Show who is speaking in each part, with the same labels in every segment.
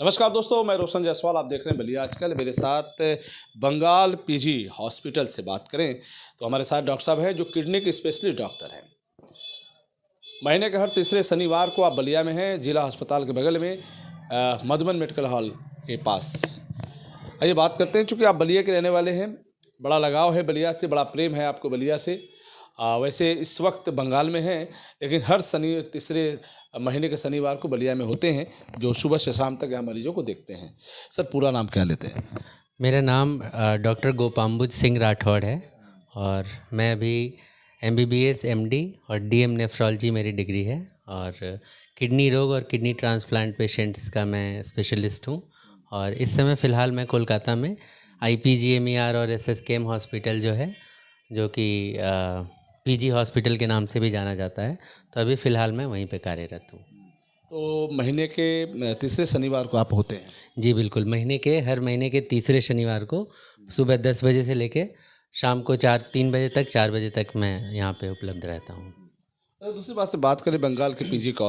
Speaker 1: नमस्कार दोस्तों, मैं रोशन जायसवाल। आप देख रहे हैं बलिया आजकल। मेरे साथ बंगाल पीजी हॉस्पिटल से बात करें तो हमारे साथ डॉक्टर साहब हैं जो किडनी के स्पेशलिस्ट डॉक्टर हैं। महीने के हर तीसरे शनिवार को आप बलिया में हैं, जिला अस्पताल के बगल में मधुबन मेडिकल हॉल के पास। आइए बात करते हैं, चूँकि आप बलिया के रहने वाले हैं, बड़ा लगाव है बलिया से, बड़ा प्रेम है आपको बलिया से। वैसे इस वक्त बंगाल में हैं, लेकिन हर तीसरे महीने के शनिवार को बलिया में होते हैं, जो सुबह से शाम तक यहाँ मरीजों को देखते हैं। सर, पूरा नाम क्या लेते हैं?
Speaker 2: मेरा नाम डॉक्टर गोपाम्बुज सिंह राठौड़ है और मैं अभी MBBS MD और DM नेफ्रोलॉजी मेरी डिग्री है और किडनी रोग और किडनी ट्रांसप्लांट पेशेंट्स का मैं स्पेशलिस्ट हूँ। और इस समय फ़िलहाल मैं कोलकाता में IPGMER और SSKM हॉस्पिटल जो है, जो कि PG हॉस्पिटल के नाम से भी जाना जाता है, तो अभी फ़िलहाल मैं वहीं पे कार्यरत हूँ।
Speaker 1: तो महीने के तीसरे शनिवार को आप होते हैं?
Speaker 2: जी बिल्कुल, हर महीने के तीसरे शनिवार को सुबह 10 बजे से लेके शाम को 3 बजे तक 4 बजे तक मैं यहाँ पे उपलब्ध रहता हूँ।
Speaker 1: दूसरी बात से बात करें बंगाल के पीजी का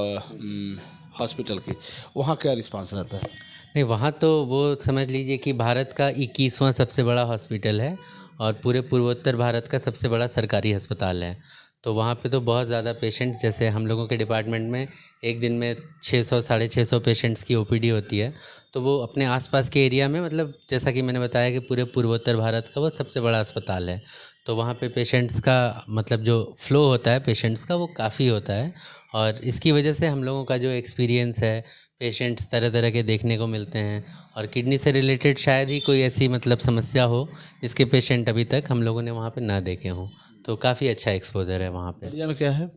Speaker 1: हॉस्पिटल की, वहाँ क्या रिस्पांस रहता है?
Speaker 2: नहीं, वहाँ तो वो समझ लीजिए कि भारत का 21वां सबसे बड़ा हॉस्पिटल है और पूरे पूर्वोत्तर भारत का सबसे बड़ा सरकारी अस्पताल है। तो वहाँ पे तो बहुत ज़्यादा पेशेंट, जैसे हम लोगों के डिपार्टमेंट में एक दिन में 600 साढ़े 600 पेशेंट्स की OPD होती है। तो वो अपने आसपास के एरिया में, मतलब जैसा कि मैंने बताया कि पूरे पूर्वोत्तर भारत का वो सबसे बड़ा अस्पताल है। तो वहाँ पे पेशेंट्स का मतलब जो फ़्लो होता है पेशेंट्स का, वो काफ़ी होता है। और इसकी वजह से हम लोगों का जो एक्सपीरियंस है, पेशेंट्स तरह तरह के देखने को मिलते हैं। और किडनी से रिलेटेड शायद ही कोई ऐसी मतलब समस्या हो जिसके पेशेंट अभी तक हम लोगों ने वहाँ पे ना देखे हों। तो काफ़ी अच्छा एक्सपोजर है वहाँ पे।
Speaker 1: बलिया में क्या है?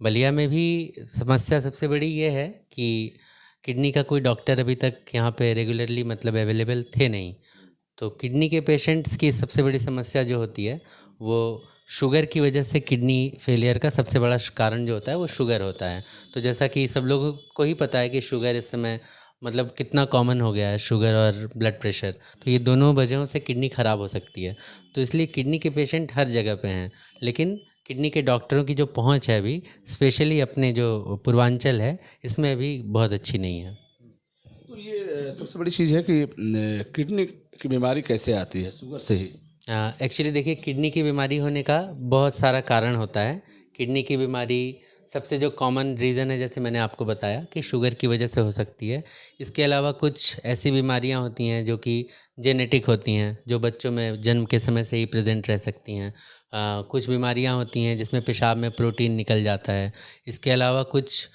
Speaker 2: बलिया में भी समस्या सबसे बड़ी ये है कि किडनी का कोई डॉक्टर अभी तक यहाँ पे रेगुलरली मतलब अवेलेबल थे नहीं। तो किडनी के पेशेंट्स की सबसे बड़ी समस्या जो होती है वो शुगर की वजह से, किडनी फेलियर का सबसे बड़ा कारण जो होता है वो शुगर होता है। तो जैसा कि सब लोगों को ही पता है कि शुगर इस समय मतलब कितना कॉमन हो गया है, शुगर और ब्लड प्रेशर। तो ये दोनों वजहों से किडनी ख़राब हो सकती है। तो इसलिए किडनी के पेशेंट हर जगह पे हैं, लेकिन किडनी के डॉक्टरों की जो पहुंच है अभी, स्पेशली अपने जो पूर्वांचल है, इसमें अभी बहुत अच्छी नहीं है।
Speaker 1: तो ये सबसे बड़ी चीज़ है कि किडनी की बीमारी कैसे आती है? शुगर से ही?
Speaker 2: एक्चुअली देखिए, किडनी की बीमारी होने का बहुत सारा कारण होता है। किडनी की बीमारी सबसे जो कॉमन रीज़न है, जैसे मैंने आपको बताया कि शुगर की वजह से हो सकती है। इसके अलावा कुछ ऐसी बीमारियां होती हैं जो कि जेनेटिक होती हैं, जो बच्चों में जन्म के समय से ही प्रेजेंट रह सकती हैं। कुछ बीमारियां होती हैं जिसमें पेशाब में प्रोटीन निकल जाता है। इसके अलावा कुछ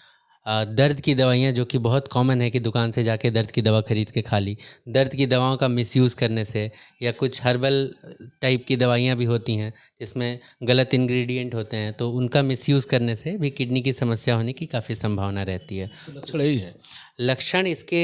Speaker 2: दर्द की दवाइयाँ, जो कि बहुत कॉमन है कि दुकान से जाके दर्द की दवा ख़रीद के खा ली। दर्द की दवाओं का मिसयूज़ करने से, या कुछ हर्बल टाइप की दवाइयाँ भी होती हैं जिसमें गलत इंग्रेडिएंट होते हैं, तो उनका मिसयूज़ करने से भी किडनी की समस्या होने की काफ़ी संभावना रहती है।
Speaker 1: तो लक्षण यही है?
Speaker 2: लक्षण इसके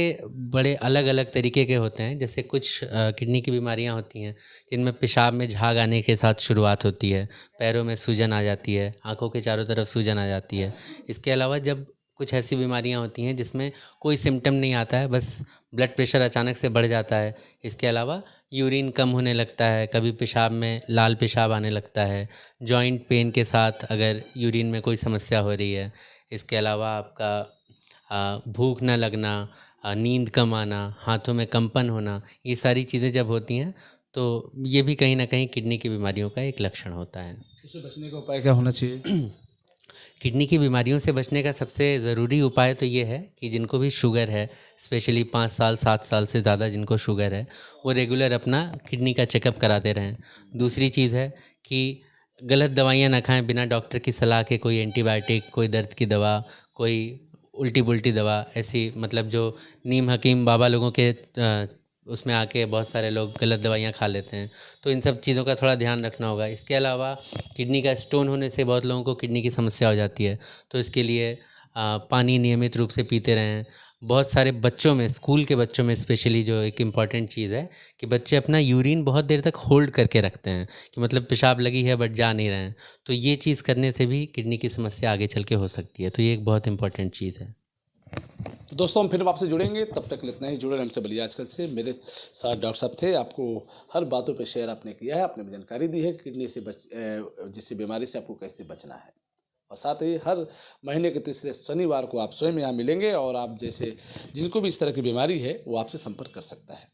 Speaker 2: बड़े अलग अलग तरीके के होते हैं। जैसे कुछ किडनी की बीमारियां होती हैं जिनमें पेशाब में झाग आने के साथ शुरुआत होती है, पैरों में सूजन आ जाती है, आंखों के चारों तरफ सूजन आ जाती है। इसके अलावा जब कुछ ऐसी बीमारियां होती हैं जिसमें कोई सिम्टम नहीं आता है, बस ब्लड प्रेशर अचानक से बढ़ जाता है। इसके अलावा यूरिन कम होने लगता है, कभी पेशाब में लाल पेशाब आने लगता है, जॉइंट पेन के साथ अगर यूरिन में कोई समस्या हो रही है। इसके अलावा आपका भूख न लगना, नींद कम आना, हाथों में कंपन होना, ये सारी चीज़ें जब होती हैं तो ये भी कहीं ना कहीं किडनी की बीमारियों का एक लक्षण होता है।
Speaker 1: इससे बचने का उपाय क्या होना चाहिए?
Speaker 2: किडनी की बीमारियों से बचने का सबसे ज़रूरी उपाय तो ये है कि जिनको भी शुगर है, स्पेशली 5 साल 7 साल से ज़्यादा जिनको शुगर है, वो रेगुलर अपना किडनी का चेकअप कराते रहें। दूसरी चीज़ है कि गलत दवाइयाँ ना खाएं बिना डॉक्टर की सलाह के। कोई एंटीबायोटिक, कोई दर्द की दवा, कोई उल्टी पुल्टी दवा, ऐसी मतलब जो नीम हकीम बाबा लोगों के उसमें आके बहुत सारे लोग गलत दवाइयाँ खा लेते हैं। तो इन सब चीज़ों का थोड़ा ध्यान रखना होगा। इसके अलावा किडनी का स्टोन होने से बहुत लोगों को किडनी की समस्या हो जाती है, तो इसके लिए पानी नियमित रूप से पीते रहें। बहुत सारे बच्चों में, स्कूल के बच्चों में स्पेशली, जो एक इम्पॉर्टेंट चीज़ है कि बच्चे अपना यूरिन बहुत देर तक होल्ड करके रखते हैं, कि मतलब पेशाब लगी है बट जा नहीं रहे हैं। तो ये चीज़ करने से भी किडनी की समस्या आगे चल के हो सकती है। तो ये एक बहुत इंपॉर्टेंट चीज़ है।
Speaker 1: तो दोस्तों, हम फिर आपसे जुड़ेंगे, तब तक इतना ही। जुड़े हमसे बलिया आजकल से। मेरे साथ डॉक्टर साहब थे। आपको हर बातों पे शेयर आपने किया है, आपने जानकारी दी है किडनी से जिससे बीमारी से आपको कैसे बचना है। और साथ ही हर महीने के तीसरे शनिवार को आप स्वयं यहाँ मिलेंगे और आप जैसे जिनको भी इस तरह की बीमारी है वो आपसे संपर्क कर सकता है।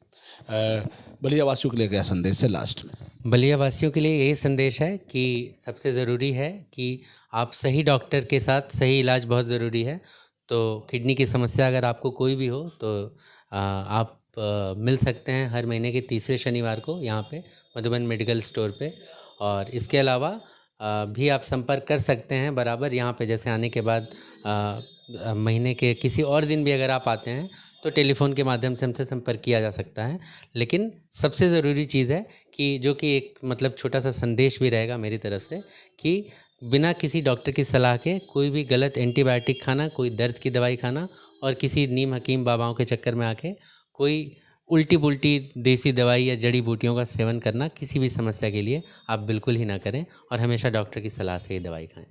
Speaker 1: बलिया वासियों के लिए क्या संदेश है लास्ट में?
Speaker 2: बलिया वासियों के लिए यही संदेश है कि सबसे ज़रूरी है कि आप सही डॉक्टर के साथ सही इलाज बहुत ज़रूरी है। तो किडनी की समस्या अगर आपको कोई भी हो तो आप मिल सकते हैं हर महीने के तीसरे शनिवार को यहाँ पे मधुबन मेडिकल स्टोर पे। और इसके अलावा भी आप संपर्क कर सकते हैं बराबर यहाँ पे, जैसे आने के बाद महीने के किसी और दिन भी अगर आप आते हैं तो टेलीफोन के माध्यम से हमसे संपर्क किया जा सकता है। लेकिन सबसे ज़रूरी चीज़ है कि जो कि एक मतलब छोटा सा संदेश भी रहेगा मेरी तरफ से कि बिना किसी डॉक्टर की सलाह के कोई भी गलत एंटीबायोटिक खाना, कोई दर्द की दवाई खाना और किसी नीम हकीम बाबाओं के चक्कर में आके कोई उल्टी पुल्टी देसी दवाई या जड़ी बूटियों का सेवन करना किसी भी समस्या के लिए आप बिल्कुल ही ना करें और हमेशा डॉक्टर की सलाह से ही दवाई खाएं।